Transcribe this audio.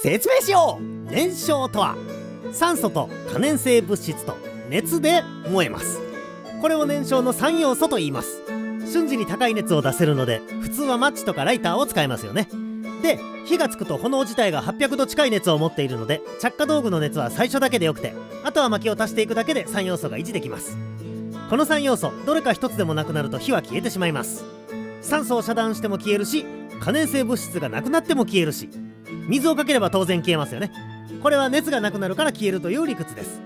説明しよう。燃焼とは酸素と可燃性物質と熱で燃えます。これを燃焼の3要素と言います。瞬時に高い熱を出せるので、普通はマッチとかライターを使えますよね。で、火がつくと炎自体が800度近い熱を持っているので、着火道具の熱は最初だけでよくて、あとは薪を足していくだけで3要素が維持できます。この3要素どれか1つでもなくなると火は消えてしまいます。酸素を遮断しても消えるし、可燃性物質がなくなっても消えるし、水をかければ当然消えますよね。これは熱がなくなるから消えるという理屈です。